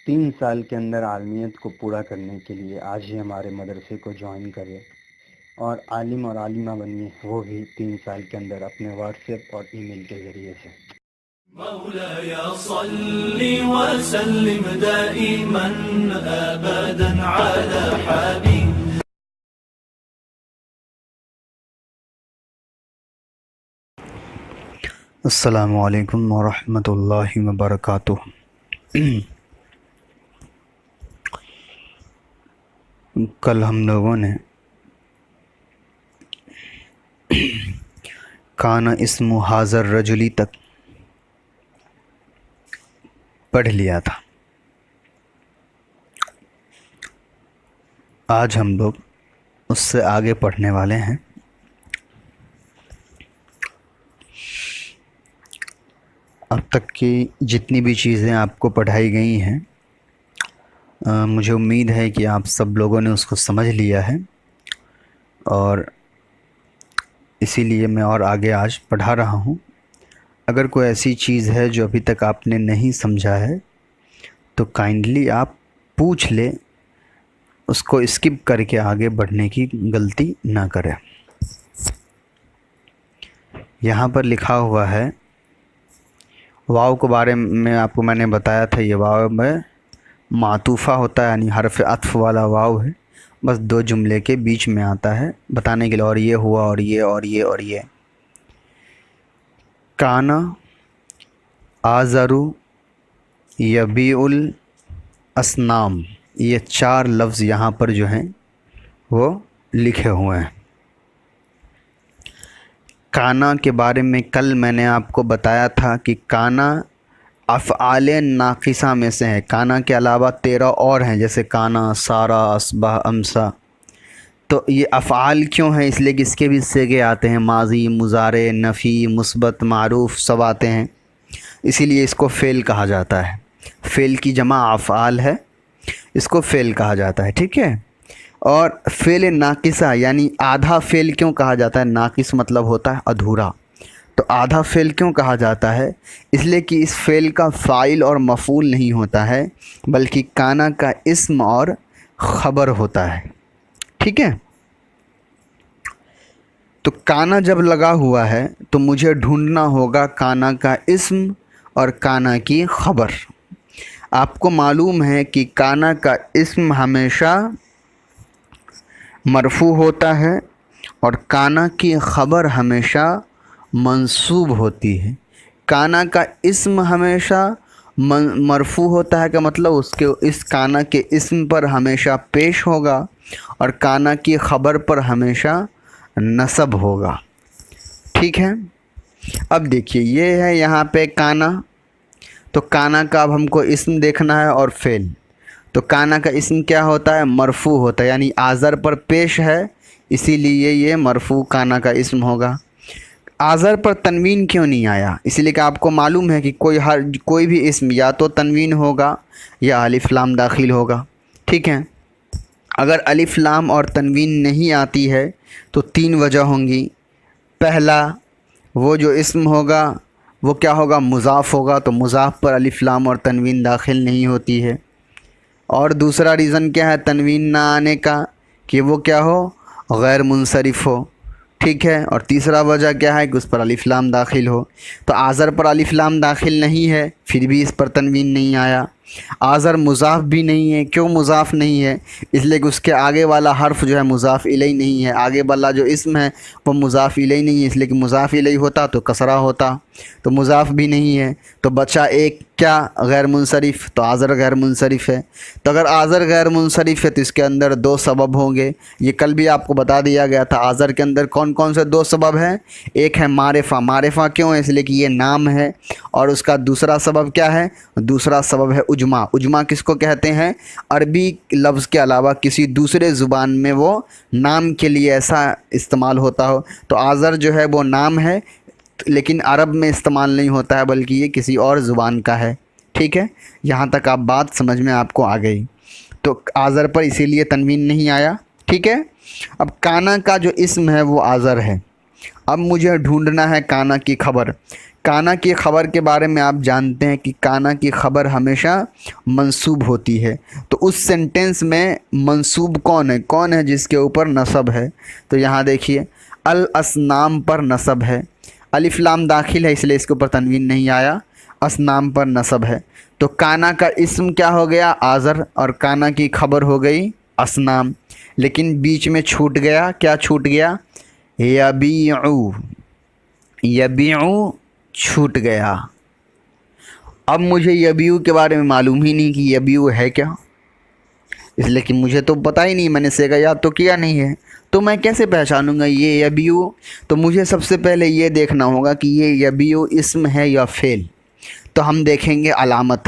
3 سال کے اندر عالمیت کو پورا کرنے کے لیے آج ہی ہمارے مدرسے کو جوائن کرے اور عالم اور عالمہ بنیے، وہ بھی 3 سال کے اندر اپنے واٹس ایپ اور ای میل کے ذریعے سے۔ مولاي صل وسلم دائما ابدا على حبيب السلام علیکم ورحمۃ اللہ وبرکاتہ۔ کل ہم لوگوں نے کان اسم حاضر رجلی تک پڑھ لیا تھا۔ آج ہم لوگ اس سے آگے پڑھنے والے ہیں۔ اب تک کی جتنی بھی چیزیں آپ کو پڑھائی گئی ہیں، مجھے امید ہے کہ آپ سب لوگوں نے اس کو سمجھ لیا ہے، اور اسی لیے میں اور آگے آج پڑھا رہا ہوں۔ اگر کوئی ایسی چیز ہے جو ابھی تک آپ نے نہیں سمجھا ہے تو کائنڈلی آپ پوچھ لیں، اس کو اسکپ کر کے آگے بڑھنے کی غلطی نہ کریں۔ یہاں پر لکھا ہوا ہے، واو کے بارے میں آپ کو میں نے بتایا تھا، یہ واو میں معطوفہ ہوتا ہے، یعنی حرف عطف والا واو ہے، بس 2 جملے کے بیچ میں آتا ہے بتانے کے لیے، اور یہ ہوا اور یہ اور یہ اور یہ۔ کانا آزرو یبیع الاسنام، یہ 4 لفظ یہاں پر جو ہیں وہ لکھے ہوئے ہیں۔ کانا کے بارے میں کل میں نے آپ کو بتایا تھا کہ کانا افعال ناقصہ میں سے ہے۔ کانا کے علاوہ 13 اور ہیں، جیسے کانا، سارا، اصبح، امسا۔ تو یہ افعال کیوں ہیں؟ اس لیے کہ اس کے بھی صیغے آتے ہیں، ماضی، مضارع، نفی، مثبت، معروف سب آتے ہیں، اسی لیے اس کو فعل کہا جاتا ہے۔ فعل کی جمع افعال ہے، اس کو فعل کہا جاتا ہے، ٹھیک ہے۔ اور فعل ناقصہ یعنی آدھا فعل کیوں کہا جاتا ہے؟ ناقص مطلب ہوتا ہے ادھورا، تو آدھا فعل کیوں کہا جاتا ہے؟ اس لیے کہ اس فعل کا فاعل اور مفعول نہیں ہوتا ہے، بلکہ کانا کا اسم اور خبر ہوتا ہے، ٹھیک ہے۔ تو کانا جب لگا ہوا ہے تو مجھے ڈھونڈنا ہوگا کانا کا اسم اور کانا کی خبر۔ آپ کو معلوم ہے کہ کانا کا اسم ہمیشہ مرفوع ہوتا ہے اور کانا کی خبر ہمیشہ منصوب ہوتی ہے۔ کانا کا اسم ہمیشہ مرفوع ہوتا ہے، کا مطلب اس کانا کے اسم پر ہمیشہ پیش ہوگا، اور کانا کی خبر پر ہمیشہ نصب ہوگا، ٹھیک ہے۔ اب دیکھیے، یہ ہے یہاں پہ کانا، تو کانا کا اب ہم کو اسم دیکھنا ہے اور فعل۔ تو کانا کا اسم کیا ہوتا ہے؟ مرفوع ہوتا ہے، یعنی آذر پر پیش ہے، اسی لیے یہ مرفوع کانا کا اسم ہوگا۔ آذر پر تنوین کیوں نہیں آیا؟ اس لیے کہ آپ کو معلوم ہے کہ کوئی بھی اسم یا تو تنوین ہوگا یا الف لام داخل ہوگا، ٹھیک ہے۔ اگر الف لام اور تنوین نہیں آتی ہے تو 3 وجہ ہوں گی۔ پہلا، وہ جو اسم ہوگا وہ کیا ہوگا؟ مضاف ہوگا، تو مضاف پر الف لام اور تنوین داخل نہیں ہوتی ہے۔ اور دوسرا ریزن کیا ہے تنوین نہ آنے کا؟ کہ وہ کیا ہو؟ غیر منصرف ہو، ٹھیک ہے۔ اور تیسرا وجہ کیا ہے؟ کہ اس پر الف لام داخل ہو۔ تو آذر پر الف لام داخل نہیں ہے، پھر بھی اس پر تنوین نہیں آیا۔ آذر مضاف بھی نہیں ہے، کیوں مضاف نہیں ہے؟ اس لیے کہ اس کے آگے والا حرف جو ہے مضاف الیہ نہیں ہے، آگے والا جو اسم ہے وہ مضاف الیہ نہیں ہے، اس لیے کہ مضاف الیہ ہوتا تو کسرہ ہوتا، تو مضاف بھی نہیں ہے، تو بچا ایک کیا؟ غیر منصرف، تو آذر غیر منصرف ہے۔ تو اگر آذر غیر منصرف ہے تو اس کے اندر 2 سبب ہوں گے، یہ کل بھی آپ کو بتا دیا گیا تھا۔ آذر کے اندر کون کون سے 2 سبب ہیں؟ ایک ہے معرفہ، معرفہ کیوں ہے؟ اس لیے کہ یہ نام ہے، اور اس کا دوسرا سبب کیا ہے؟ دوسرا سبب ہے اجماع۔ اجماع کس کو کہتے ہیں؟ عربی لفظ کے علاوہ کسی دوسرے زبان میں وہ نام کے لیے ایسا استعمال ہوتا ہو، تو آذر جو ہے وہ نام ہے، لیکن عرب میں استعمال نہیں ہوتا ہے، بلکہ یہ کسی اور زبان کا ہے، ٹھیک ہے۔ یہاں تک آپ بات سمجھ میں آپ کو آ گئی۔ تو آذر پر اسی لیے تنوین نہیں آیا، ٹھیک ہے۔ اب کانا کا جو اسم ہے وہ آذر ہے، اب مجھے ڈھونڈنا ہے کانا کی خبر۔ काना की ख़बर के बारे में आप जानते हैं कि काना की ख़बर हमेशा मंसूब होती है। तो उस सेंटेंस में मंसूब कौन है जिसके ऊपर नसब है? तो यहाँ देखिए अल असनाम पर नसब है, अलिफ लाम दाखिल है इसलिए इसके ऊपर तनवीन नहीं आया, असनाम पर नसब है। तो काना का इस्म क्या हो गया? आज़र, और काना की ख़बर हो गई असनाम। लेकिन बीच में छूट गया, क्या छूट गया? यबीउ छूट गया। अब मुझे यबीउ के बारे में मालूम ही नहीं कि यबीउ है क्या, इसलिए कि मुझे तो पता ही नहीं, मैंने सेगा याद तो किया नहीं है, तो मैं कैसे पहचानूंगा ये यबीउ? तो मुझे सबसे पहले ये देखना होगा कि ये यबीउ इस्म है या फ़ेल। तो हम देखेंगे अलामत,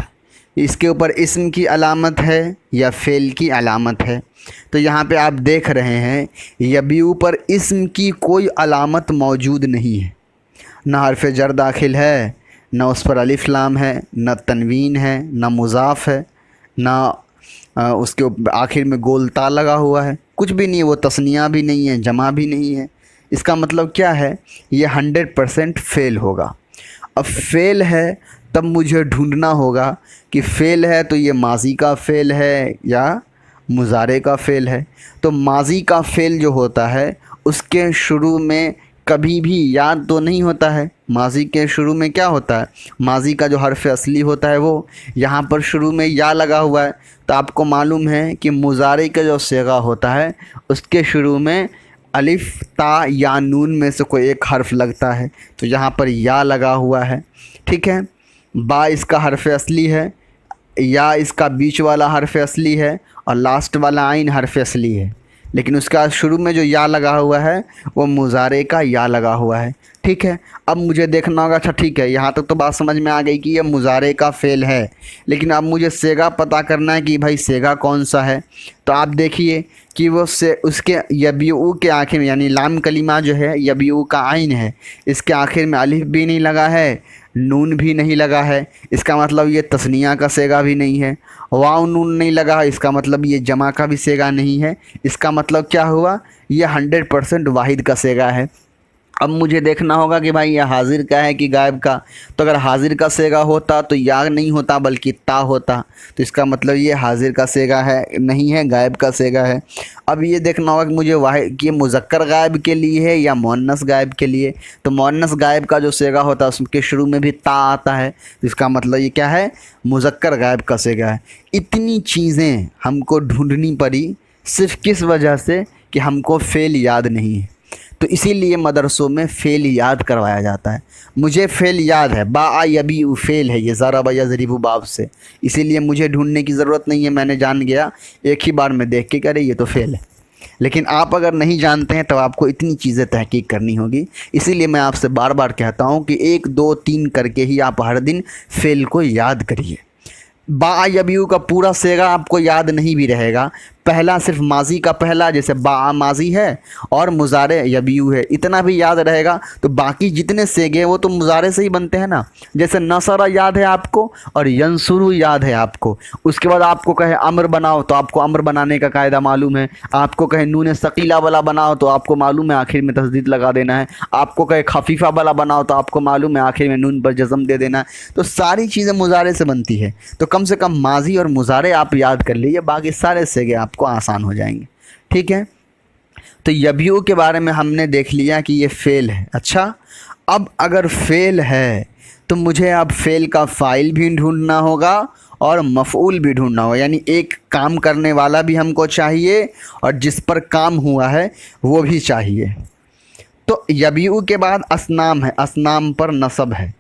इसके ऊपर इस्म की अलामत है या फ़ेल की अलामत है। तो यहाँ पे आप देख रहे हैं यबीउ पर इस्म की कोई अलामत मौजूद नहीं है, ना हर्फ जर दाखिल है, ना उस पर अलिफ लाम है, ना तनवीन है, ना मुज़ाफ़ है, ना उसके आखिर में गोल ता लगा हुआ है, कुछ भी नहीं है। वो तस्निया भी नहीं है, जमा भी नहीं है। इसका मतलब क्या है? ये 100% फ़ेल होगा। अब फ़ेल है तब मुझे ढूंढना होगा कि फ़ेल है तो ये माज़ी का फ़ेल है या मुज़ारे का फ़ेल है। तो माज़ी का फ़ेल जो होता है उसके शुरू में कभी भी याद तो नहीं होता है। माज़ी के शुरू में क्या होता है? माज़ी का जो हर्फ असली होता है वो यहाँ पर शुरू में या लगा हुआ है। तो आपको मालूम है कि मुज़ारे का जो सेगा होता है उसके शुरू में अलिफ ता या नून में से कोई एक हर्फ लगता है। तो यहाँ पर या लगा हुआ है, ठीक है। बा इसका हर्फ असली है, या इसका बीच वाला हर्फ असली है, और लास्ट वाला आइन हर्फ असली है। लेकिन उसका शुरू में जो या लगा हुआ है वो मुज़ारे का या लगा हुआ है, ठीक है। अब मुझे देखना होगा, अच्छा ठीक है, यहाँ तक तो बात समझ में आ गई कि ये मुज़ारे का फ़ेल है। लेकिन अब मुझे सेगा पता करना है कि भाई सेगा कौन सा है। तो आप देखिए कि वो से उसके यबीउ के आखिर में, यानी लाम कलीमा जो है यबीउ का आइन है, इसके आखिर में अलिफ भी नहीं लगा है, नून भी नहीं लगा है। इसका मतलब ये तस्निया का सेगा भी नहीं है। वाव नून नहीं लगा है, इसका मतलब ये जमा का भी सेगा नहीं है। इसका मतलब क्या हुआ? ये 100% वाहिद का सेगा है। अब मुझे देखना होगा कि भाई ये हाजिर का है कि गायब का। तो अगर हाजिर का सेगा होता तो या नहीं होता बल्कि ता होता। तो इसका मतलब ये हाजिर का सेगा है, नहीं है, गायब का सेगा है। अब ये देखना होगा कि मुझे वाहिद कि मुज़क्कर गायब के लिए है या मुअन्नस गायब के लिए। तो मुअन्नस गायब का जो सेगा होता है उसके शुरू में भी ता आता है। तो इसका मतलब ये क्या है? मुज़क्कर गायब का सेगा है। इतनी चीज़ें हमको ढूंढनी पड़ी सिर्फ़ किस वजह से? कि हमको फ़ेल याद नहीं है। तो इसीलिए मदरसों में फ़ेल याद करवाया जाता है। मुझे फ़ेल याद है, बा यबी फ़ेल है, ये ज़रब यज़रिबु बाब से, इसीलिए मुझे ढूंढने की ज़रूरत नहीं है। मैंने जान गया एक ही बार में देख के, करे ये तो फ़ेल है। लेकिन आप अगर नहीं जानते हैं तो आपको इतनी चीज़ें तहकीक करनी होगी। इसीलिए मैं आपसे बार बार कहता हूँ कि 1 2 3 करके ही आप हर दिन फ़ेल को याद करिए। बा यबीउ का पूरा सेगा आपको याद नहीं भी रहेगा, पहला सिर्फ माजी का पहला, जैसे बा माजी है और मुज़ारे यबीउ है, इतना भी याद रहेगा तो बाकी जितने सेगे वो तो मुज़ारे से ही बनते हैं ना। जैसे नसरा याद है आपको और यंसुरु याद है आपको। उसके बाद आपको कहे अम्र बनाओ तो आपको अम्र बनाने का कायदा मालूम है। आपको कहे नून सकीला वाला बनाओ तो आपको मालूम है आखिर में तस्दीद लगा देना है। आपको कहे खफीफ़ा वाला बनाओ तो आपको मालूम है आखिर में नून पर जज़म दे देना है। तो सारी चीज़ें मुज़ारे से बनती है। तो कम से कम माजी और मुज़ारे आप याद कर लीजिए, बाकी सारे सेगे आपको आसान हो जाएंगे, ठीक है। तो यबीउ के बारे में हमने देख लिया कि ये फ़ेल है। अच्छा, अब अगर फ़ेल है तो मुझे अब फ़ेल का फ़ाइल भी ढूंढना होगा और मफ़ऊल भी ढूंढना होगा, यानी एक काम करने वाला भी हमको चाहिए और जिस पर काम हुआ है वो भी चाहिए। तो यबीउ के बाद असनाम है, असनाम पर नसब है।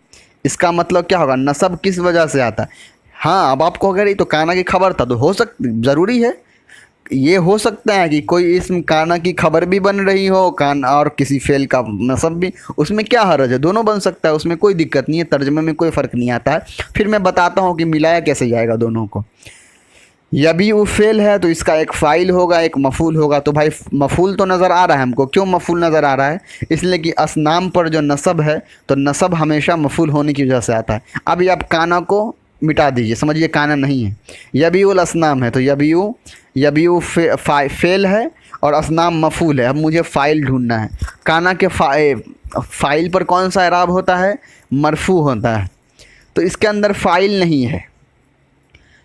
इसका मतलब क्या होगा? नसब किस वजह से आता है? हाँ, अब आपको अगर ये तो काना की खबर था तो हो ज़रूरी है, ये हो सकता है कि कोई इसम काना की खबर भी बन रही हो कान और किसी फ़ेल का नसब भी, उसमें क्या हर्ज है? दोनों बन सकता है, उसमें कोई दिक्कत नहीं है, तर्जमे में कोई फ़र्क नहीं आता है। फिर मैं बताता हूँ कि मिलाया कैसे जाएगा दोनों को। यबीउ फ़ेल है तो इसका एक फ़ाइल होगा, एक मफ़ूल होगा। तो भाई मफ़ूल तो नज़र आ रहा है हमको। क्यों मफ़ूल नज़र आ रहा है? इसलिए कि असनाम पर जो नसब है तो नसब हमेशा मफ़ूल होने की वजह से आता है। अभी आप काना को मिटा दीजिए, समझिए काना नहीं है, यबीउल असनाम है। तो यबीउ फ़ेल है और असनाम मफ़ूल है। अब मुझे फ़ाइल ढूंढना है। काना के फ़ाइल पर कौन सा एराब होता है? मरफू होता है। तो इसके अंदर फ़ाइल नहीं है,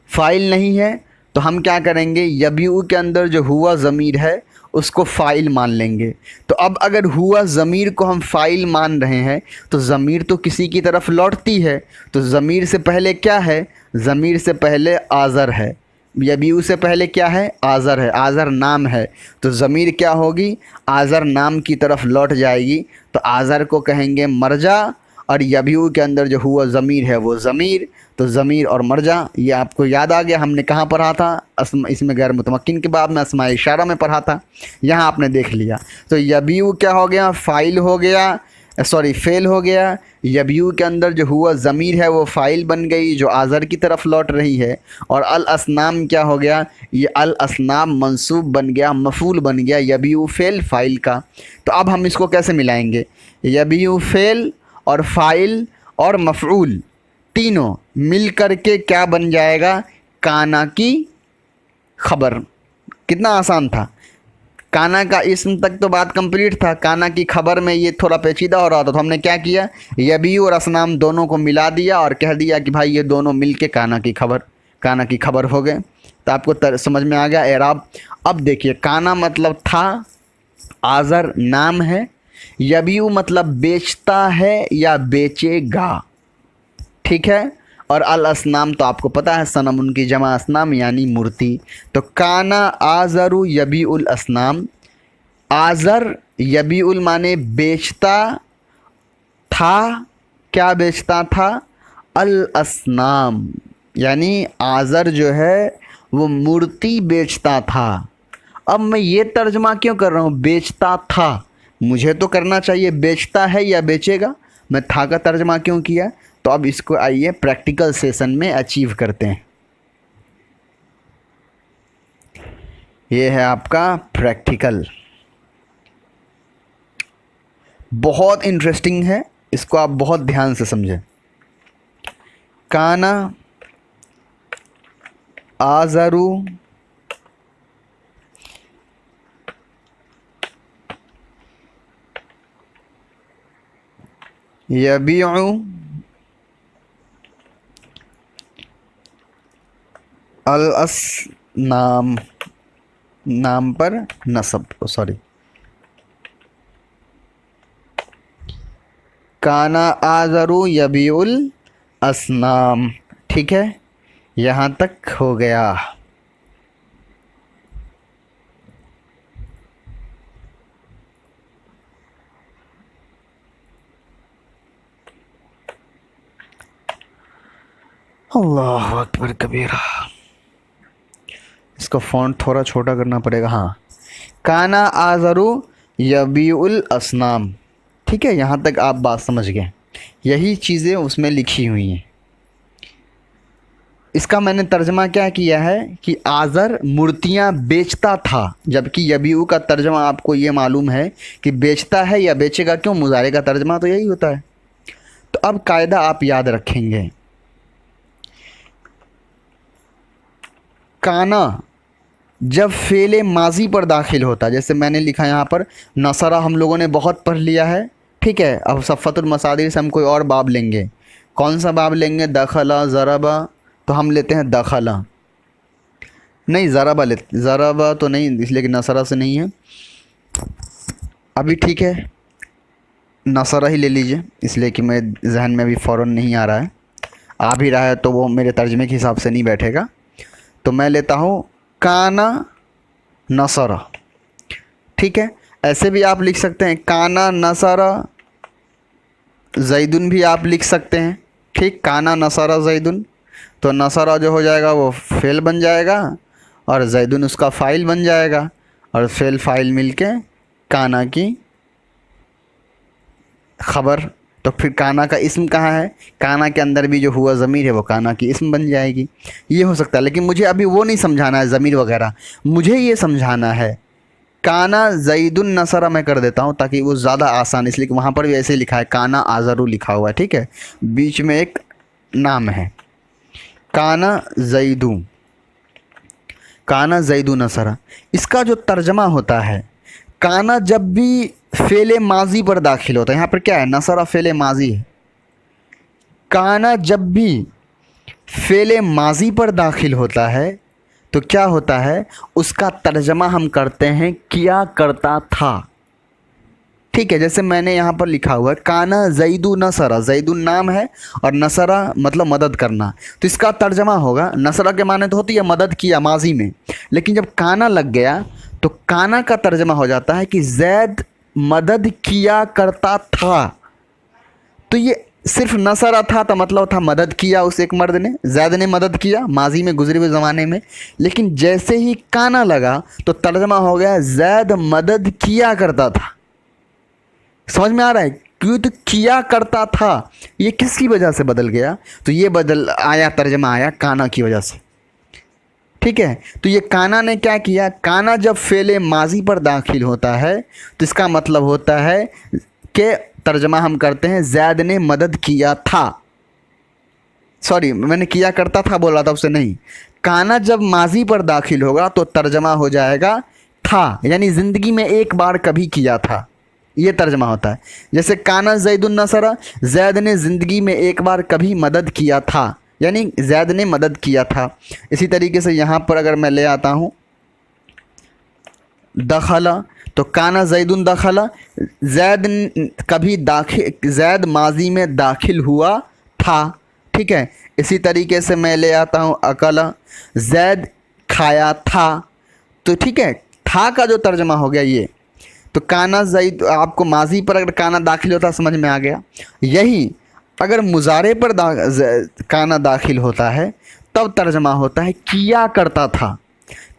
फ़ाइल नहीं है तो हम क्या करेंगे, यबीउ के अंदर जो हुआ ज़मीर है उसको फ़ाइल मान लेंगे। तो अब अगर हुआ ज़मीर को हम फ़ाइल मान रहे हैं तो ज़मीर तो किसी की तरफ लौटती है, तो ज़मीर से पहले क्या है, ज़मीर से पहले आज़र है, यबीउ से पहले क्या है, आज़र है, आज़र नाम है, तो ज़मीर क्या होगी, आज़र नाम की तरफ लौट जाएगी। तो आज़र को कहेंगे मरजा, और यबीउ के अंदर जो हुआ ज़मीर है वो ज़मीर, तो ज़मीर और मरजा ये आपको याद आ गया। हमने कहाँ पढ़ा था, इसमें गैर मुतमक्किन के बाब में अस्माए इशारा में पढ़ा था, यहाँ आपने देख लिया। तो यबीउ क्या हो गया, फ़ाइल हो गया, सॉरी फ़ेल हो गया। यबीउ के अंदर जो हुआ ज़मीर है वो फ़ाइल बन गई जो आज़र की तरफ लौट रही है। और अल असनाम क्या हो गया, ये अल असनाम मंसूब बन गया, मफूल बन गया यबीउ फ़ेल फ़ाइल का। तो अब हम इसको कैसे मिलाएंगे, यबीउ फ़ेल और फ़ाइल और मफ़ऊल तीनों मिल कर के क्या बन जाएगा, काना की ख़बर। कितना आसान था, काना का इस्म तक तो बात कंप्लीट था, काना की ख़बर में ये थोड़ा पेचीदा हो रहा था। तो हमने क्या किया, यबीउ और असनाम दोनों को मिला दिया और कह दिया कि भाई ये दोनों मिल के काना की ख़बर हो गए। तो आपको समझ में आ गया एराब। अब देखिए, काना मतलब था, आज़र नाम है, यबीउ मतलब बेचता है या बेचेगा, ठीक है। और अल असनाम तो आपको पता है सनम, उनकी जमा असनाम यानी मूर्ति। तो काना आज़रु यबीउल असनाम, आज़र यबीउल माने बेचता था, क्या बेचता था, अल असनाम, यानी आज़र जो है वो मूर्ति बेचता था। अब मैं ये तर्जमा क्यों कर रहा हूँ, बेचता था, मुझे तो करना चाहिए बेचता है या बेचेगा, मैं था का तर्जमा क्यों किया। तो अब इसको आइए प्रैक्टिकल सेशन में अचीव करते हैं। ये है आपका प्रैक्टिकल, बहुत इंटरेस्टिंग है, इसको आप बहुत ध्यान से समझें। काना आज़रु यबीउ अल असनाम, नाम पर नसब, सॉरी, काना आज़रु यबीउल असनाम, ठीक है, यहाँ तक हो गया। अल्लाह अकबर कबीरा, इसका फ़ॉन्ट थोड़ा छोटा करना पड़ेगा। हाँ, काना आज़रु यबीउल असनाम, ठीक है, यहाँ तक आप बात समझ गए, यही चीज़ें उसमें लिखी हुई हैं। इसका मैंने तर्जमा क्या किया है कि आज़र मूर्तियाँ बेचता था, जबकि यबीउ का तर्जमा आपको ये मालूम है कि बेचता है या बेचेगा, क्यों, मुज़ारे का तर्जमा तो यही होता है। तो अब कायदा आप याद रखेंगे, काना जब फ़ेले माजी पर दाखिल होता है, जैसे मैंने लिखा यहाँ पर, नसरा हम लोगों ने बहुत पढ़ लिया है, ठीक है। अब सफ़तुल मसादिर से हम कोई और बाब लेंगे, कौन सा बाब लेंगे, दखला ज़रबा, तो हम लेते हैं दखला, नहीं ज़रबा लेते, ज़रबा तो नहीं, इसलिए कि नसरा से नहीं है अभी, ठीक है, नसरा ही ले लीजिए, इसलिए कि मेरे जहन में अभी फ़ौरन नहीं आ रहा है, आ भी रहा है तो वो मेरे तर्जमे के हिसाब से नहीं बैठेगा। तो मैं लेता हूँ काना नसरा, ठीक है। ऐसे भी आप लिख सकते हैं, काना नसरा ज़ैदुन भी आप लिख सकते हैं, ठीक, काना नसरा ज़ैदुन, तो नसरा जो हो जाएगा वो फ़ेल बन जाएगा और ज़ैदुन उसका फ़ाइल बन जाएगा, और फ़ेल फ़ाइल मिलके काना की ख़बर। तो फिर काना का इस्म कहाँ है, काना के अंदर भी जो हुआ ज़मीर है वो काना की इस्म बन जाएगी। ये हो सकता है, लेकिन मुझे अभी वो नहीं समझाना है ज़मीर वगैरह, मुझे ये समझाना है काना ज़ैदुन नसरा मैं कर देता हूँ ताकि वो ज़्यादा आसान, इसलिए कि वहाँ पर भी ऐसे लिखा है, काना आज़रु लिखा हुआ है, ठीक है, बीच में एक नाम है, काना ज़ैदु, काना ज़ैदु नसरा। इसका जो तर्जमा होता है, काना जब भी फ़ेले माजी पर दाखिल होता है, यहाँ पर क्या है, नसरा फ़ेले माजी है, काना जब भी फ़ेल माजी पर दाखिल होता है तो क्या होता है, उसका तर्जमा हम करते हैं किया करता था। ठीक है, जैसे मैंने यहाँ पर लिखा हुआ है काना ज़ैदु नसरा, ज़ैदुन नाम है और नसरा मतलब मदद करना, तो इसका तर्जमा होगा, नसरा के माने तो होती है मदद किया माजी में, लेकिन जब काना लग गया तो काना का तर्जमा हो जाता है कि ज़ैद मदद किया करता था। तो ये सिर्फ नसरा था तो मतलब था मदद किया उस एक मर्द ने, ज़ैद ने मदद किया माजी में गुजरे हुए ज़माने में, लेकिन जैसे ही काना लगा तो तर्जमा हो गया ज़ैद मदद किया करता था। समझ में आ रहा है, क्यों, तो किया करता था ये किसकी वजह से बदल गया, तो ये बदल आया, तर्जमा आया काना की वजह से। ठीक है, तो ये काना ने क्या किया, काना जब फ़ेल माजी पर दाखिल होता है तो इसका मतलब होता है कि तर्जमा हम करते हैं ज़ैद ने मदद किया था। सॉरी, मैंने किया करता था बोला था, उससे नहीं। काना जब माजी पर दाखिल होगा तो तर्जमा हो जाएगा था, यानी ज़िंदगी में एक बार कभी किया था, ये तर्जमा होता है। जैसे काना ज़ैदुन नसरा, ज़ैद ने ज़िंदगी में एक बार कभी मदद किया था, यानी ज़ैद ने मदद किया था। इसी तरीके से यहाँ पर अगर मैं ले आता हूँ दखला, तो काना ज़ैदुन दखला, ज़ैद कभी दाखिल, ज़ैद माजी में दाखिल हुआ था। ठीक है, इसी तरीके से मैं ले आता हूँ अकला, ज़ैद खाया था। तो ठीक है, था का जो तर्जमा हो गया ये, तो काना ज़ैद, आपको माजी पर अगर काना दाखिल होता समझ में आ गया। यही अगर मुजारे पर काना दाखिल होता है तब तर्जमा होता है किया करता था।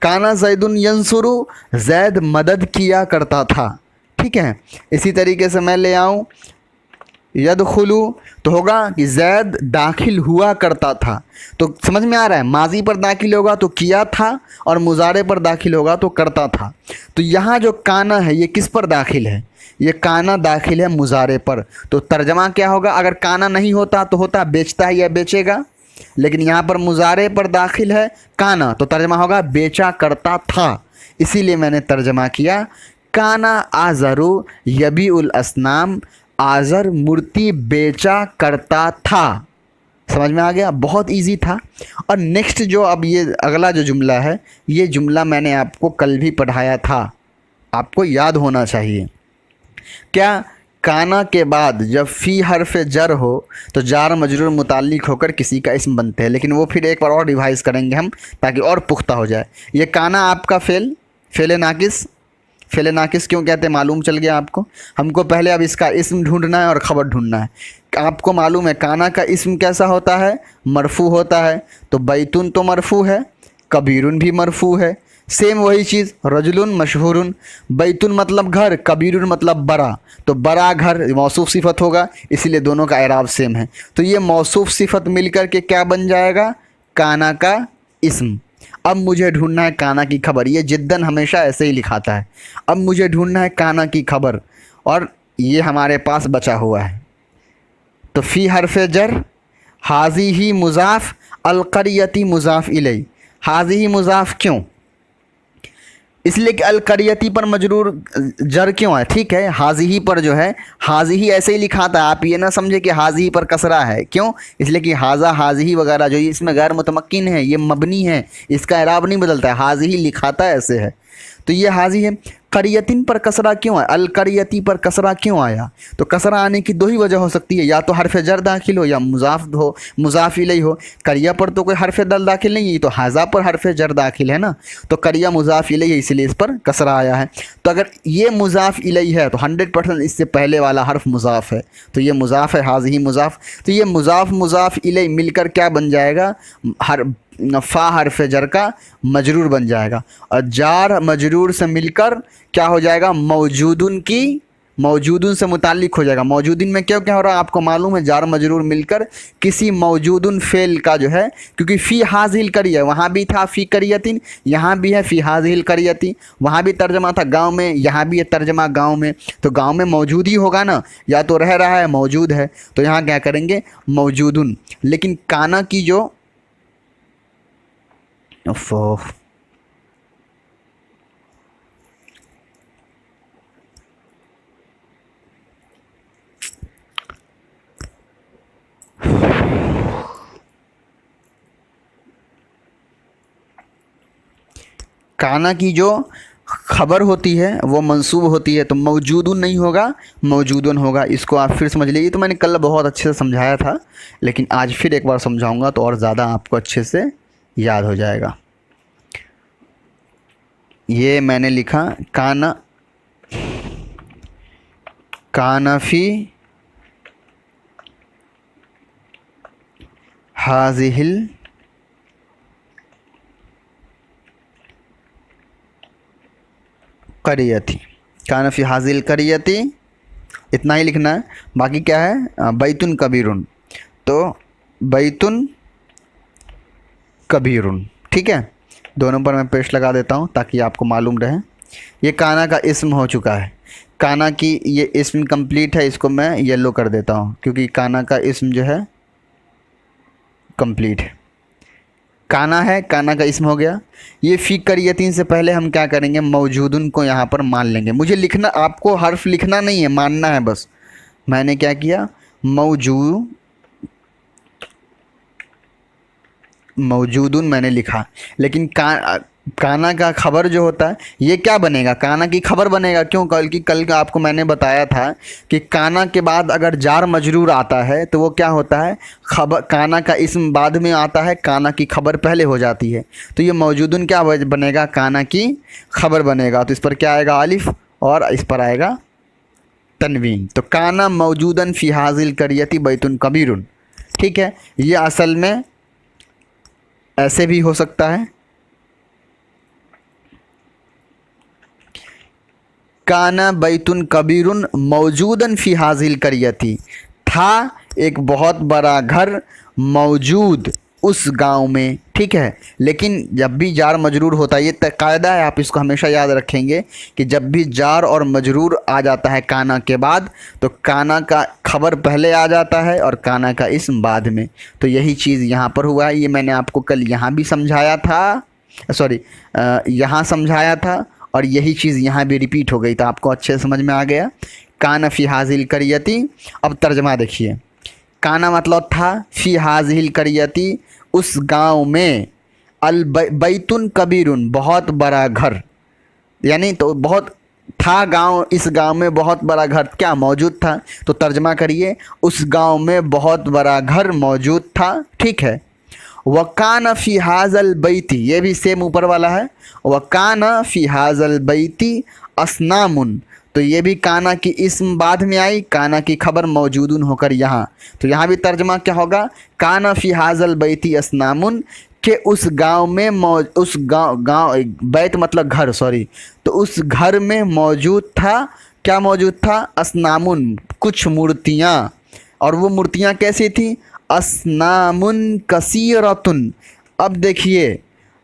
काना ज़ैदुन यंसुरु, ज़ैद मदद किया करता था। ठीक है, इसी तरीके से मैं ले आऊँ यदखुलु, तो होगा कि ज़ैद दाखिल हुआ करता था। तो समझ में आ रहा है, माजी पर दाखिल होगा तो किया था और मुजारे पर दाखिल होगा तो करता था। तो यहाँ जो काना है ये किस पर दाखिल है, ये काना दाखिल है मुजारे पर। तो तर्जमा क्या होगा, अगर काना नहीं होता तो होता बेचता है या बेचेगा, लेकिन यहाँ पर मुजारे पर दाखिल है काना तो तर्जमा होगा बेचा करता था। इसीलिए मैंने तर्जमा किया काना आज़रु यबी उल असनाम, आज़र मूर्ति बेचा करता था। समझ में आ गया, बहुत इजी था। और नेक्स्ट जो अब ये अगला जो जुमला है, ये जुमला मैंने आपको कल भी पढ़ाया था, आपको याद होना चाहिए। क्या, काना के बाद जब फ़ी हर्फ जर हो तो जार मजरूर मुताल्लिक होकर किसी का इसम बनते हैं, लेकिन वो फिर एक बार और रिवाइज़ करेंगे हम ताकि और पुख्ता हो जाए। ये काना आपका फ़ेल नाकिस, फ़ेल नाकिस क्यों कहते हैं मालूम चल गया आपको। हमको पहले अब इसका इसम ढूंढना है और ख़बर ढूंढना है। आपको मालूम है काना का इसम कैसा होता है, मरफू होता है। तो बैतुन तो मरफू है, कबीरुन भी मरफू है। सेम वही चीज़, रजुलुन मशहूरुन, बैतुन मतलब घर, कबीरुन मतलब बड़ा, तो बड़ा घर मौसूफ सिफत होगा, इसीलिए दोनों का एराब सेम है। तो ये मौसूफ सिफत मिलकर के क्या बन जाएगा, काना का इस्म। अब मुझे ढूंढना है काना की खबर, ये जिद्दन हमेशा ऐसे ही लिखाता है। अब मुझे ढूंढना है काना की खबर, और ये हमारे पास बचा हुआ है। तो फ़ी हर्फ़े जर, हाजी ही मुज़ाफ़, अलक़रियती मुज़ाफ़ इलैह। हाजी ही मुज़ाफ़ क्यों, इसलिए कि अलक़रियती पर मजरूर जर क्यों है। ठीक है, हाजी ही पर जो है, हाजी ही ऐसे ही लिखा था, आप ये ना समझे कि हाजी ही पर कसरा है। क्यों, इसलिए कि हाजा हाजी ही वगैरह जो इसमें गैर मुतमक्किन है, ये मबनी है, इसका इराब नहीं बदलता है, हाजी ही लिखाता है ऐसे है। तो ये हाजी है। करियतिन पर कसरा क्यों है, अलकरियती पर कसरा क्यों आया, तो कसरा आने की दो ही वजह हो सकती है, या तो हरफ जर दाखिल हो या मुज़ाफ़ हो, मुज़ाफ़ इलैहि हो। करिया पर तो कोई हरफ दल दाखिल नहीं है, तो हाजा पर हरफ जर दाखिल है ना, तो करिया मुज़ाफ़ इलैहि है, इसलिए इस पर कसरा आया है। तो अगर ये मुज़ाफ़ इलैहि है तो 100% इससे पहले वाला हर्फ मुज़ाफ़ है, तो ये मुज़ाफ़ है, हाज़िही मुज़ाफ़। तो ये मुज़ाफ़ इलैहि मिलकर क्या बन जाएगा, फ़ा हर्फ जर का मजरूर बन जाएगा, और जार मजरूर से मिलकर क्या हो जाएगा, मौजूदुन की, मौजूदुन से मुताल्लिक हो जाएगा। मौजूदिन में क्या क्या हो रहा है आपको मालूम है, जार मजरूर मिलकर किसी मौजूदुन फ़ेल का जो है, क्योंकि फ़ी हाज़िल करिया, वहाँ भी था फ़ी करियतिन, यहाँ भी है फ़ी हाज़िल करियती, वहाँ भी तर्जमा था गाँव में, यहाँ भी है तर्जमा गाँव में। तो गाँव में मौजूद ही होगा ना, या तो रह रहा है मौजूद है, तो यहाँ क्या करेंगे मौजूदुन। लेकिन काना की जो काना की जो खबर होती है वो मंसूब होती है, तो मौजूदुन नहीं होगा, मौजूदुन होगा। इसको आप फिर समझ लीजिए। तो मैंने कल बहुत अच्छे से समझाया था, लेकिन आज फिर एक बार समझाऊंगा तो और ज़्यादा आपको अच्छे से याद हो जाएगा। ये मैंने लिखा काना, कानफी हाजिहिल करियती, कानफी हाजिल करियती, इतना ही लिखना है। बाकी क्या है, बैतुन कबीरुन, तो बैतुन कबीरुन, ठीक है। दोनों पर मैं पेस्ट लगा देता हूँ ताकि आपको मालूम रहे। ये काना का इस्म हो चुका है। काना की ये इस्म कंप्लीट है, इसको मैं येलो कर देता हूँ क्योंकि काना का इस्म जो है कंप्लीट है। काना है, काना का इस्म हो गया। ये फ़ी करियतीन से पहले हम क्या करेंगे, मौजूदुन को यहाँ पर मान लेंगे। मुझे लिखना, आपको हर्फ लिखना नहीं है, मानना है बस। मैंने क्या किया, मौजूदुन मैंने लिखा, लेकिन काना का खबर जो होता है ये क्या बनेगा, काना की खबर बनेगा। क्यों, कल का आपको मैंने बताया था कि काना के बाद अगर जार मजरूर आता है तो वो क्या होता है, खबर, काना का इस्म बाद में आता है, काना की खबर पहले हो जाती है। तो ये मौजूदुन क्या बनेगा, काना की खबर बनेगा। तो इस पर क्या आएगा, अलिफ, और इस पर आएगा तनवीन। तो काना मौजूदन फ़ी हाजिल करियती बैतुन कबीरुन, ठीक है। ये असल में ऐसे भी हो सकता है, काना बैतुन कबीरुन मौजूदन फ़ी हाजिल करियती, था एक बहुत बड़ा घर मौजूद उस गांव में, ठीक है। लेकिन जब भी जार मजरूर होता है, ये कायदा है, आप इसको हमेशा याद रखेंगे कि जब भी जार और मजरूर आ जाता है काना के बाद, तो काना का खबर पहले आ जाता है और काना का इस्म बाद में। तो यही चीज़ यहाँ पर हुआ है। ये मैंने आपको कल यहाँ भी समझाया था, सॉरी यहाँ समझाया था, और यही चीज़ यहाँ भी रिपीट हो गई, तो आपको अच्छे से समझ में आ गया। काना फ़ी हाजिल करियती। अब तर्जमा देखिए, काना मतलब था, फ़ी हाजिल करियती उस गांव में, अल बैतुन कबीरुन बहुत बड़ा घर, यानी तो बहुत था गांव, इस गांव में बहुत बड़ा घर क्या मौजूद था। तो तर्जमा करिए, उस गांव में बहुत बड़ा घर मौजूद था, ठीक है। वकान फ़ी हाज़ल बैती, ये भी सेम ऊपर वाला है, वकान फ़ी हाज़ल बैती असनामुन, तो ये भी काना की इस्म बाद में आई, काना की खबर मौजूदुन होकर यहाँ। तो यहाँ भी तर्जमा क्या होगा, काना फ़ी हाज़ल बैती असनामुन, के उस गांव में उस गांव बैत मतलब घर, सॉरी, तो उस घर में मौजूद था, क्या मौजूद था, असनामुन कुछ मूर्तियाँ। और वो मूर्तियाँ कैसी थी, असनामुन कसीरतुन। अब देखिए,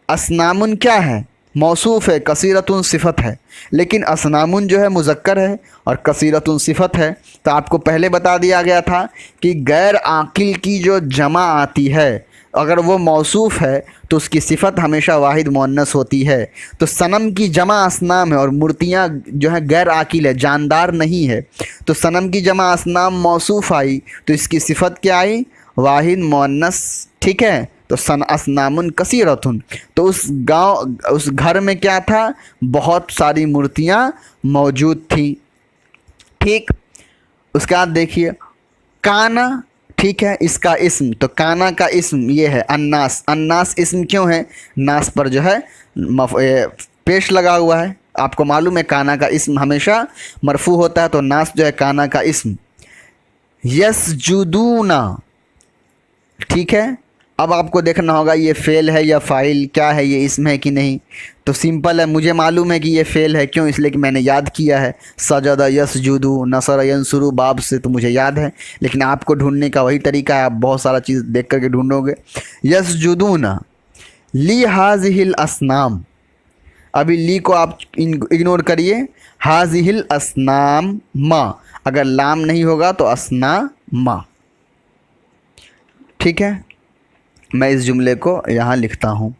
असनामुन क्या है, मौसूफ़ है, कसीरतुन सिफत है, लेकिन असनामुन जो है मुज़क्कर है और कसीरतुन सिफत है। तो आपको पहले बता दिया गया था कि गैर आकिल की जो जमा आती है, अगर वो मौसूफ़ है तो उसकी सिफत हमेशा वाहिद मुअन्नस होती है। तो सनम की जमा असनाम है और मूर्तियाँ जो है गैर आकिल है, जानदार नहीं है। तो सनम की जमा असनाम मौसूफ़ आई, तो इसकी सिफत क्या आई, वाहिद मुअन्नस, ठीक है। तो सन असनामुन कसीरतुन, तो उस घर में क्या था, बहुत सारी मूर्तियाँ मौजूद थी, ठीक। उसके बाद देखिए काना, ठीक है, इसका इस्म, तो काना का इस्म ये है अन्नास। अन्नास इस्म क्यों है, नास पर जो है पेश लगा हुआ है। आपको मालूम है काना का इस्म हमेशा मरफू होता है, तो नास जो है काना का इस्म। यसजुदूना, ठीक है। अब आपको देखना होगा ये फ़ेल है या फ़ाइल, क्या है, ये इस्म है कि नहीं। तो सिंपल है, मुझे मालूम है कि ये फ़ेल है, क्यों, इसलिए कि मैंने याद किया है, सजदा यसजुदू नसर यंसुरू बाब से, तो मुझे याद है। लेकिन आपको ढूंढने का वही तरीका है, आप बहुत सारा चीज़ देख करके ढूंढोगे। यसजुदूना ली हाज़िहिल असनाम, अभी ली को आप इग्नोर करिए, हाज़िहिल असनाम मा, अगर लाम नहीं होगा तो असना मा, ठीक है। मैं इस जुमले को यहाँ लिखता हूँ,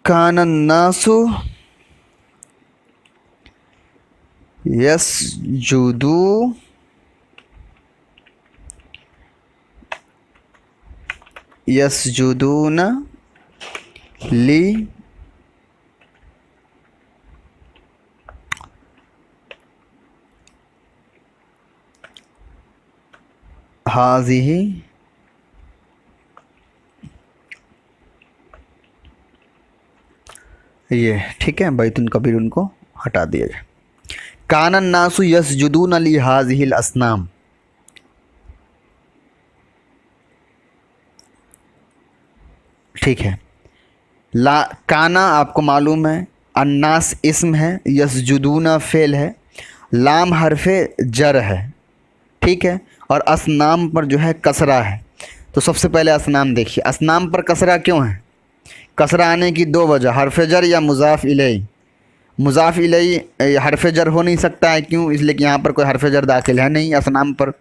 कानन्नासु यसजुदून ली हाज़िही ये ठीक है, बैतुल कबीर उनको हटा दिया जाए। कानन नासु यसजुदून ली हाज़िहिल असनाम, ठीक है। ला काना आपको मालूम है, अन्नास इस्म है, यसजुदूना फ़ेल है, लाम हरफे जर है, ठीक है, और असनाम पर जो है कसरा है। तो सबसे पहले असनाम देखिए, असनाम पर कसरा क्यों है? कसरा आने की दो वजह, हरफ जर या मुज़ाफ़ इलैहि। मुज़ाफ़ इलैहि हरफ जर हो नहीं सकता है, क्यों? इसलिए कि यहाँ पर कोई हरफ जर दाखिल है नहीं असनाम पर।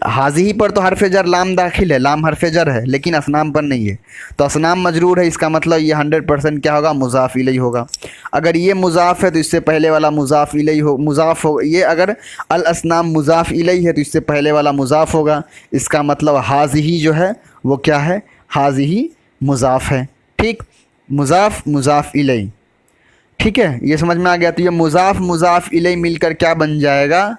हाज़िही पर तो हरफ जर लाम दाखिल है, लाम हरफ जर है, लेकिन असनाम पर नहीं है। तो असनाम मजरूर है, इसका मतलब ये 100% क्या होगा? मुज़ाफ़ इलैहि होगा। अगर ये मुज़ाफ़ है तो इससे पहले वाला मुज़ाफ़ इलैहि हो, मुज़ाफ़ हो। ये अगर अल असनाम मुज़ाफ़ इलैहि है तो इससे पहले वाला मुज़ाफ़ होगा। इसका मतलब हाज़िही जो है वो क्या है? हाज़िही मुज़ाफ़ है, ठीक। मुज़ाफ़ मुज़ाफ़ इलैहि, ठीक है, ये समझ में आ गया। तो ये मुज़ाफ़ मुज़ाफ़ इलैहि मिलकर क्या बन जाएगा?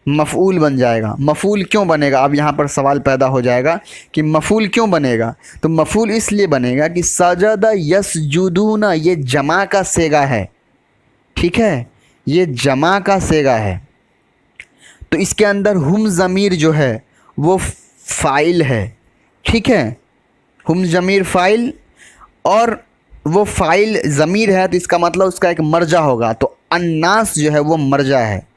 मफ़ऊल बन जाएगा। मफ़ऊल क्यों बनेगा? अब यहाँ पर सवाल पैदा हो जाएगा कि मफ़ऊल क्यों बनेगा। तो मफ़ऊल इसलिए बनेगा कि सजदा यसजुदूना ये जमा का सेगा है, ठीक है, ये जमा का सेगा है। तो इसके अंदर हुम ज़मीर जो है वो फ़ाइल है, ठीक है, हुम ज़मीर फ़ाइल, और वो फ़ाइल ज़मीर है तो इसका मतलब उसका एक मर्जा होगा। तो अन्नास जो है वो मर्जा है।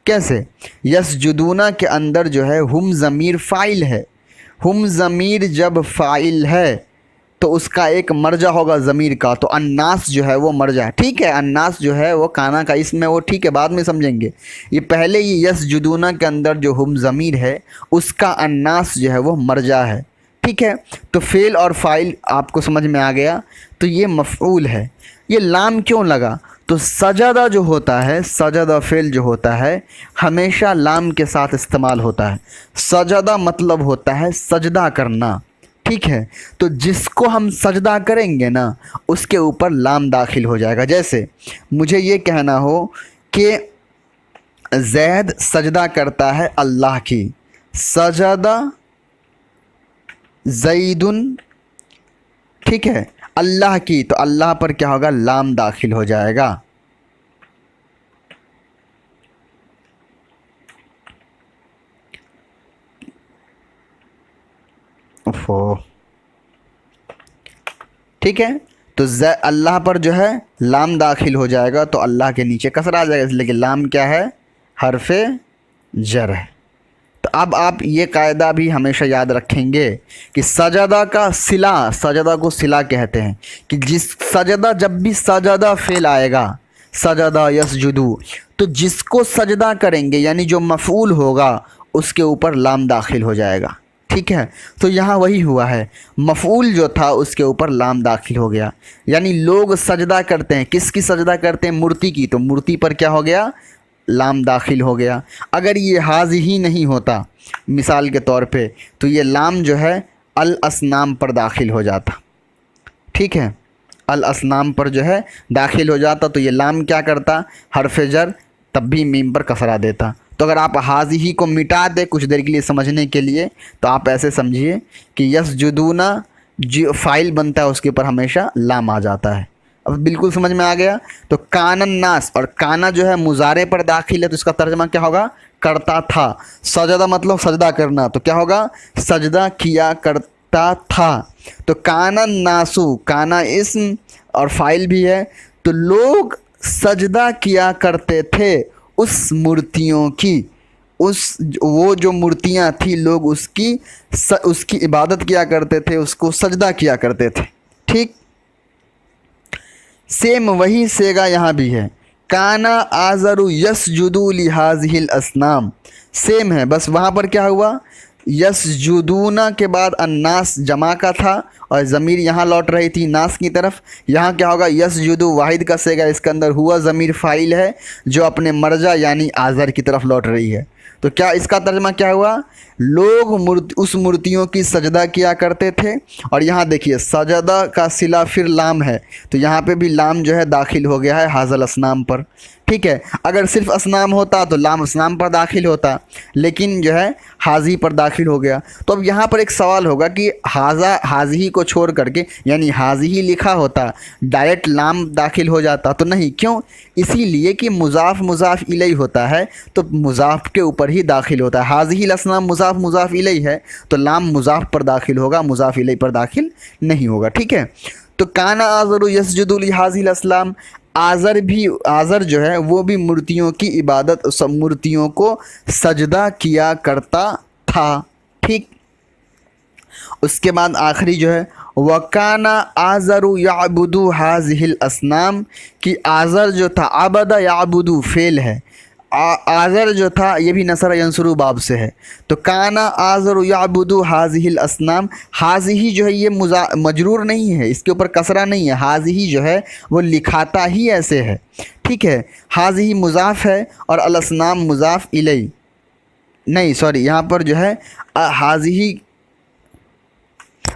कैसे? यसजुदूना के अंदर जो है हुम ज़मीर फ़ाइल है। हुम ज़मीर जब फ़ाइल है तो उसका एक मर्जा होगा ज़मीर का, तो अन्नास जो है वो मर्जा है, ठीक है। अन्नास जो है वो काना का इसम है, वो ठीक है, बाद में समझेंगे। ये पहले ही यसजुदूना के अंदर जो हुम ज़मीर है उसका अन्नास जो है वो मर्जा है, ठीक है। तो फ़ेल और फ़ाइल आपको समझ में आ गया। तो ये मफ़ऊल है। ये लाम क्यों लगा? तो सजदा जो होता है, सजदा फ़ेल जो होता है हमेशा लाम के साथ इस्तेमाल होता है। सजदा मतलब होता है सजदा करना, ठीक है। तो जिसको हम सजदा करेंगे ना उसके ऊपर लाम दाखिल हो जाएगा। जैसे मुझे ये कहना हो कि ज़ैद सजदा करता है अल्लाह की, सजदा ज़ैदुन, ठीक है, अल्लाह की, तो अल्लाह पर क्या होगा? लाम दाखिल हो जाएगा। ओफो, ठीक है। तो अल्लाह पर जो है लाम दाखिल हो जाएगा तो अल्लाह के नीचे कसरा आ जाएगा, इसलिए कि लाम क्या है? हरफे जर है। तो अब आप ये कायदा भी हमेशा याद रखेंगे कि सजदा का सिला, सजदा को सिला कहते हैं कि जिस सजदा, जब भी सजदा फ़ेल आएगा, सजदा यसजुदू, तो जिसको सजदा करेंगे यानी जो मफ़ऊल होगा उसके ऊपर लाम दाखिल हो जाएगा, ठीक है। तो यहाँ वही हुआ है, मफ़ऊल जो था उसके ऊपर लाम दाखिल हो गया। यानी लोग सजदा करते हैं, किसकी सजदा करते हैं? मूर्ति की, तो मूर्ति पर क्या हो गया? लाम दाखिल हो गया। अगर ये हाज़िही नहीं होता मिसाल के तौर पे तो ये लाम जो है अल असनाम पर दाखिल हो जाता, ठीक है, अल असनाम पर जो है दाखिल हो जाता। तो ये लाम क्या करता? हरफ जर, तब भी मीम पर कसरा देता। तो अगर आप हाज़िही को मिटा दे कुछ देर के लिए समझने के लिए तो आप ऐसे समझिए कि यसजुदूना जो फ़ाइल बनता है उसके ऊपर हमेशा लाम आ जाता है। अब बिल्कुल समझ में आ गया। तो कानन नास, और काना जो है मुजारे पर दाखिल है तो इसका तर्जमा क्या होगा? करता था। सजदा मतलब सजदा करना, तो क्या होगा? सजदा किया करता था। तो कानन नासु, काना इस्म और फ़ाइल भी है, तो लोग सजदा किया करते थे उस मूर्तियों की, उस वो जो मूर्तियाँ थी लोग उसकी इबादत किया करते थे, उसको सजदा किया करते थे, ठीक। सेम वही सेगा यहाँ भी है, काना आज़रु यसजुदू लिहाज़िहिल असनाम, सेम है, बस वहाँ पर क्या हुआ? यसजुदूना के बाद अन्नास जमा का था और ज़मीर यहाँ लौट रही थी नास की तरफ। यहाँ क्या होगा, यसजुदू वाहिद कसेगा, इसके अंदर हुआ ज़मीर फ़ाइल है जो अपने मर्जा यानी आज़र की तरफ लौट रही है। तो क्या इसका तर्जमा क्या हुआ, लोग उस मूर्तियों की सजदा किया करते थे। और यहाँ देखिए सजदा का सिला फिर लाम है, तो यहाँ पे भी लाम जो है दाखिल हो गया है हाज़ल असनाम पर। ठीक है, अगर सिर्फ असनाम होता तो लाम असनाम पर दाखिल होता, लेकिन जो है हाजी पर दाखिल हो गया। तो अब यहाँ पर एक सवाल होगा कि हाजी को छोड़ करके यानी हाजी ही लिखा होता, डायरेक्ट लाम दाखिल हो जाता तो नहीं। क्यों, इसीलिए कि मुज़ाफ़ मुज़ाफ़ इलैहि होता है तो मुज़ाफ़ के ऊपर ही दाखिल होता है। हाज़िहिल असनाम मुज़ाफ़ मुज़ाफ़ इलैहि है तो लाम मुज़ाफ़ पर दाखिल होगा, मुज़ाफ़ इलैहि पर दाखिल नहीं होगा। ठीक है, तो काना आज़रु यसजुदु लिहाज़िल असलाम, आज़र जो है वो भी मूर्तियों की इबादत, सब मूर्तियों को सजदा किया करता था। ठीक, उसके बाद आखिरी जो है वकाना आज़रु याबुदु हाज़िहिल असनाम, कि आज़र जो था आबदा याबुदु फेल है, आज़र जो था ये भी नसर यंसुरु बाब से है। तो काना आज़रु याबुदु हाज़िहिल असनाम, हाज़िही जो है ये मजरूर नहीं है, इसके ऊपर कसरा नहीं है, हाज़िही जो है वो लिखाता ही ऐसे है। ठीक है, हाज़िही मुज़ाफ़ है और अल असनाम मुज़ाफ़ इलैहि नहीं, सॉरी यहाँ पर जो है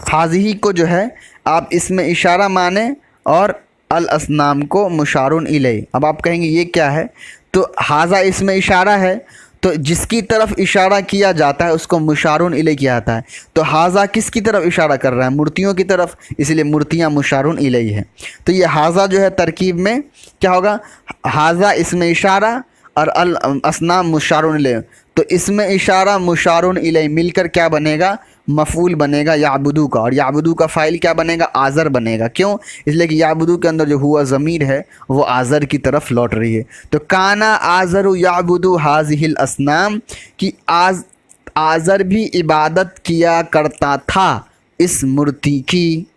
हाज़िही को जो है आप इसमें इशारा माने और अल असनाम को मुशारुन इलैहि। अब आप कहेंगे ये क्या है, तो हाज़ा इसमें इशारा है, तो जिसकी तरफ इशारा किया जाता है उसको मुशारुन इलैहि किया जाता है। तो हाज़ा किसकी तरफ इशारा कर रहा है, मूर्तियों की तरफ, इसलिए मूर्तियाँ मुशारुन इलैहि है। तो ये हाज़ा जो है तरकीब में क्या होगा, हाज़ा इसमें इशारा और अल असनाम मुशारुन इलैहि, तो इसमें इशारा मुशारुन इलैहि मिलकर क्या बनेगा, मफ़ूल बनेगा याबुदू का, और याबुदू का फ़ाइल क्या बनेगा, आज़र बनेगा। क्यों, इसलिए कि याबुदू के अंदर जो हुआ ज़मीर है वो आज़र की तरफ लौट रही है। तो काना आज़रु याबुदू हाज़िहिल असनाम, कि आज़र भी इबादत किया करता था इस मूर्ति की।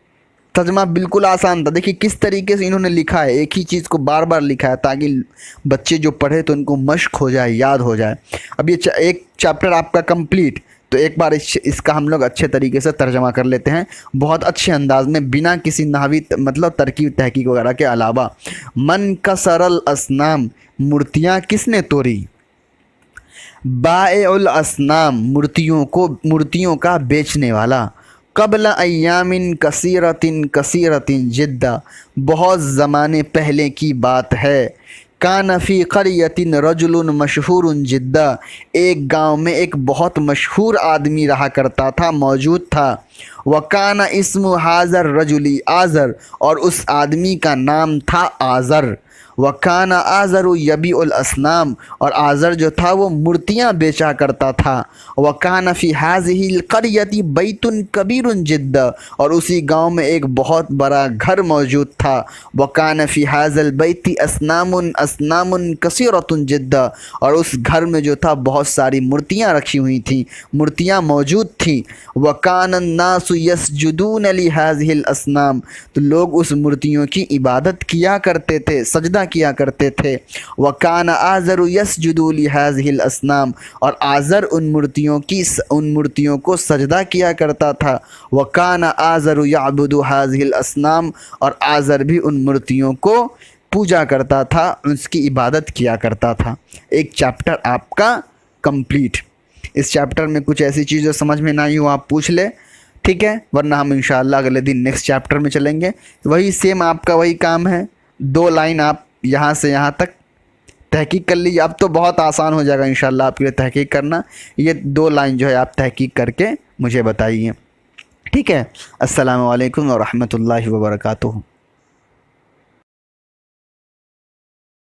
तर्जमा बिल्कुल आसान था, देखिए किस तरीके से इन्होंने लिखा है, एक ही चीज़ को बार बार लिखा है ताकि बच्चे जो पढ़े तो उनको मश्क हो जाए, याद हो जाए। अब ये एक चैप्टर आपका कंप्लीट, तो एक बार इसका हम लोग अच्छे तरीके से तर्जमा कर लेते हैं बहुत अच्छे अंदाज में, बिना किसी नहवी मतलब तरकीब तहकीक वगैरह के अलावा। मन कसरल असनाम, मूर्तियाँ किसने तोड़ी, बाएउल असनाम, मूर्तियों का बेचने वाला, क़ब्ल अय्यामिन कसीरतिन जिद्दा, बहुत ज़माने पहले की बात है। कान फ़ी क़रयतिन रजुलुन मशहूरुन जिद्दा, एक गांव में एक बहुत मशहूर आदमी रहा करता था, मौजूद था। वकाना इस्मु हाज़र रजुली आज़र, और उस आदमी का नाम था आज़र। वकाना आज़रु यबीउल असनाम, और आज़र जो था वो मूर्तियाँ बेचा करता था। वकाना फ़ी हाज़िहिल क़रयति बैतुन कबीरुन जिद्दा, और उसी गांव में एक बहुत बड़ा घर मौजूद था। वकाना फ़ी हाज़ल बैति असनामुन कसीरतुन जिद्दा, और उस घर में जो था बहुत सारी मूर्तियाँ रखी हुई थीं, मूर्तियाँ मौजूद थीं। वकान अन्नासु यसजुदून लिहाज़िहिल असनाम, तो लोग उस मूर्तियों की इबादत किया करते थे, सजदा किया करते थे। वकान आज़रु यसजुदु लिहाज़िहिल असनाम, और आज़र उन मूर्तियों को सजदा किया करता था। वकान आज़रु याबुदु हाज़िहिल असनाम, और आज़र भी उन मूर्तियों को पूजा करता था, उसकी इबादत किया करता था। एक चैप्टर आपका कंप्लीट। इस चैप्टर में कुछ ऐसी चीज़ें समझ में ना आई हो आप पूछ ले, ठीक है, वरना हम इंशाअल्लाह अगले दिन नेक्स्ट चैप्टर में चलेंगे। वही सेम आपका वही काम है, 2 लाइन आप यहाँ से यहाँ तक तहकीक कर लीजिए। अब तो बहुत आसान हो जाएगा इंशाअल्लाह आपके लिए तहकीक करना। ये 2 लाइन जो है आप तहकीक करके मुझे बताइए, ठीक है। अस्सलामु अलैकुम व रहमतुल्लाहि व बरकातुहू।